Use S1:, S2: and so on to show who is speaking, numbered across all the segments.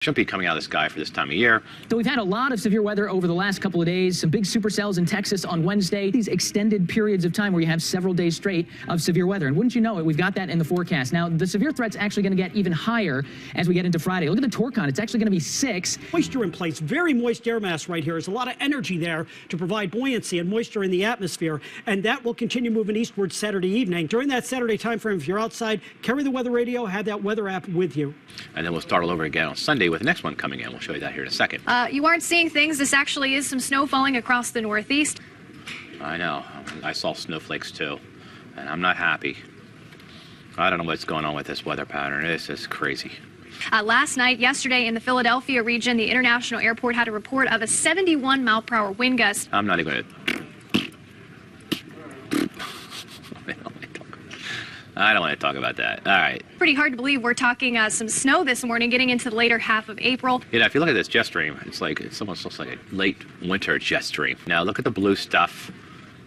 S1: Shouldn't be coming out of the sky for this time of year.
S2: So we've had a lot of severe weather over the last couple of days. Some big supercells in Texas on Wednesday. These extended periods of time where you have several days straight of severe weather. And wouldn't you know it, we've got that in the forecast. Now, the severe threat's actually going to get even higher as we get into Friday. Look at the Torcon. It's actually going to be 6.
S3: Moisture in place. Very moist air mass right here. There's a lot of energy there to provide buoyancy and moisture in the atmosphere. And that will continue moving eastward Saturday evening. During that Saturday time frame, if you're outside, carry the weather radio, have that weather app with you.
S1: And then we'll start all over again on Sunday with the next one coming in. We'll show you that here in a second.
S4: You aren't seeing things. This actually is some snow falling across the Northeast.
S1: I know. I saw snowflakes too, and I'm not happy. I don't know what's going on with this weather pattern. It's just crazy.
S4: Last night, yesterday, in the Philadelphia region, the international airport had a report of a 71-mile-per-hour wind gust.
S1: I'm not even going to... I don't want to talk about that. All right.
S4: Pretty hard to believe we're talking some snow this morning, getting into the later half of April.
S1: You know, if you look at this jet stream, it almost looks like a late winter jet stream. Now, look at the blue stuff.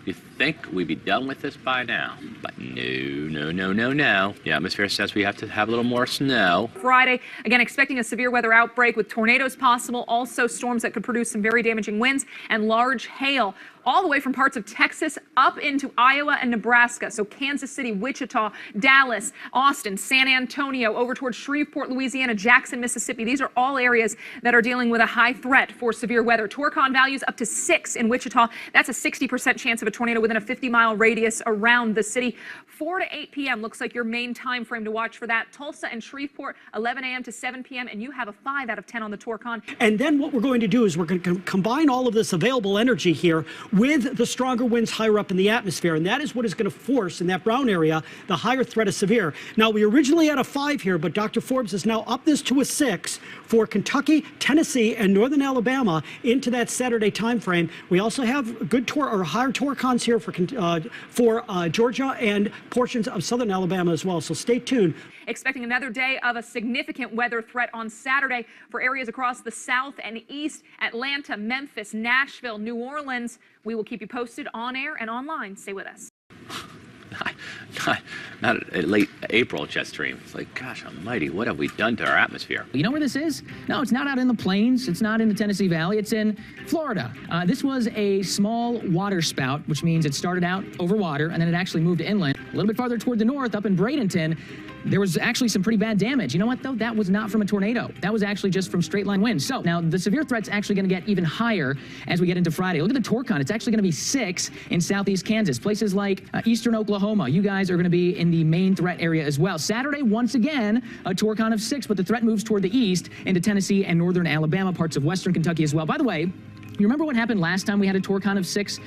S1: You think we'd be done with this by now, but no. The atmosphere says we have to have a little more snow.
S5: Friday, again, expecting a severe weather outbreak with tornadoes possible, also storms that could produce some very damaging winds and large hail, all the way from parts of Texas up into Iowa and Nebraska. So Kansas City, Wichita, Dallas, Austin, San Antonio, over towards Shreveport, Louisiana, Jackson, Mississippi. These are all areas that are dealing with a high threat for severe weather. Torcon values up to 6 in Wichita. That's a 60% chance of a tornado within a 50-mile radius around the city. 4 to 8 p.m. looks like your main time frame to watch for that. Tulsa and Shreveport, 11 a.m. to 7 p.m. And you have a 5 out of 10 on the Torcon.
S3: And then what we're going to do is we're going to combine all of this available energy here with the stronger winds higher up in the atmosphere. And that is what is going to force, in that brown area, the higher threat of severe. Now, we originally had a 5 here, but Dr. Forbes has now upped this to a 6 for Kentucky, Tennessee, and northern Alabama into that Saturday time frame. We also have good higher Torcons here for Georgia and portions of southern Alabama as well. So stay tuned.
S5: Expecting another day of a significant weather threat on Saturday for areas across the south and east, Atlanta, Memphis, Nashville, New Orleans. We will keep you posted on air and online. Stay with us.
S1: Not a late April jet stream. It's like, gosh almighty, what have we done to our atmosphere?
S2: You know where this is? No, it's not out in the plains. It's not in the Tennessee Valley. It's in Florida. This was a small water spout, which means it started out over water, and then it actually moved inland. A little bit farther toward the north, up in Bradenton, there was actually some pretty bad damage. You know what, though? That was not from a tornado. That was actually just from straight line winds. So now the severe threat's actually going to get even higher as we get into Friday. Look at the Torcon. It's actually going to be 6 in southeast Kansas. Places like eastern Oklahoma. You guys are going to be in the main threat area as well. Saturday, once again, a Torcon of 6, but the threat moves toward the east into Tennessee and northern Alabama, parts of western Kentucky as well. By the way, you remember what happened last time we had a Torcon of 6?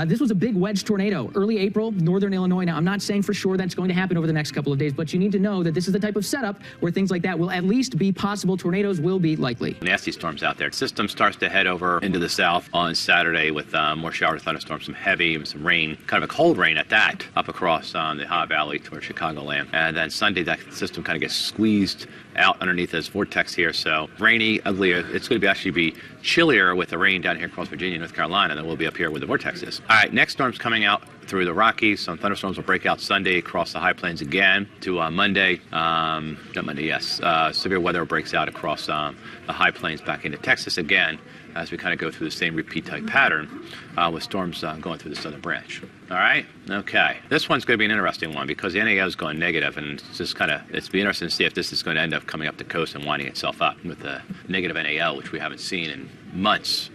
S2: This was a big wedge tornado, early April, northern Illinois. Now, I'm not saying for sure that's going to happen over the next couple of days, but you need to know that this is the type of setup where things like that will at least be possible. Tornadoes will be likely.
S1: Nasty storms out there. The system starts to head over into the south on Saturday with more shower thunderstorms, some heavy and some rain, kind of a cold rain at that, up across the Ohio Valley towards Chicagoland. And then Sunday, that system kind of gets squeezed out underneath this vortex here. So rainy, ugly. It's going to actually be chillier with the rain down here across Virginia, North Carolina, than we'll be up here with the vortex is. All right, next storm's coming out through the Rockies. Some thunderstorms will break out Sunday across the high plains again to Monday. Not Monday, yes. Severe weather breaks out across the high plains back into Texas again as we kind of go through the same repeat type pattern with storms going through the southern branch. All right? Okay. This one's going to be an interesting one because the NAO is going negative, and it's just kind of, it's be interesting to see if this is going to end up coming up the coast and winding itself up with the negative NAO, which we haven't seen in months.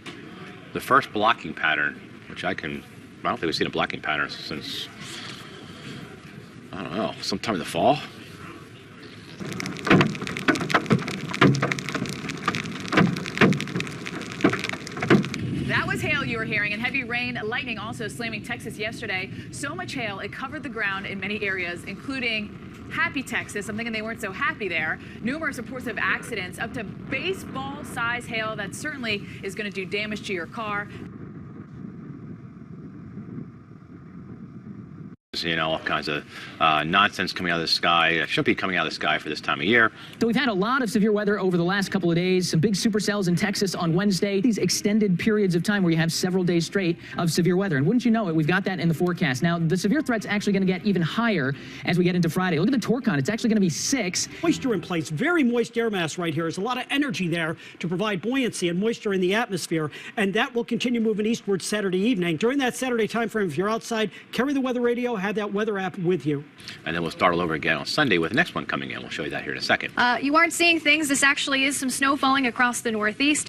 S1: The first blocking pattern, which I don't think we've seen a blocking pattern since, I don't know, sometime in the fall.
S5: That was hail you were hearing, and heavy rain, lightning also slamming Texas yesterday. So much hail, it covered the ground in many areas, including happy Texas. I'm thinking they weren't so happy there. Numerous reports of accidents, up to baseball-size hail that certainly is going to do damage to your car.
S1: You know, all kinds of nonsense coming out of the sky. It shouldn't be coming out of the sky for this time of year.
S2: So we've had a lot of severe weather over the last couple of days. Some big supercells in Texas on Wednesday. These extended periods of time where you have several days straight of severe weather. And wouldn't you know it, we've got that in the forecast. Now, the severe threat's actually going to get even higher as we get into Friday. Look at the Torcon. It's actually going to be 6.
S3: Moisture in place, very moist air mass right here. There's a lot of energy there to provide buoyancy and moisture in the atmosphere, and that will continue moving eastward Saturday evening. During that Saturday time frame, if you're outside, carry the weather radio, have that weather app with you.
S1: And then we'll start all over again on Sunday with the next one coming in. We'll show you that here in a second.
S4: You aren't seeing things. This actually is some snow falling across the Northeast.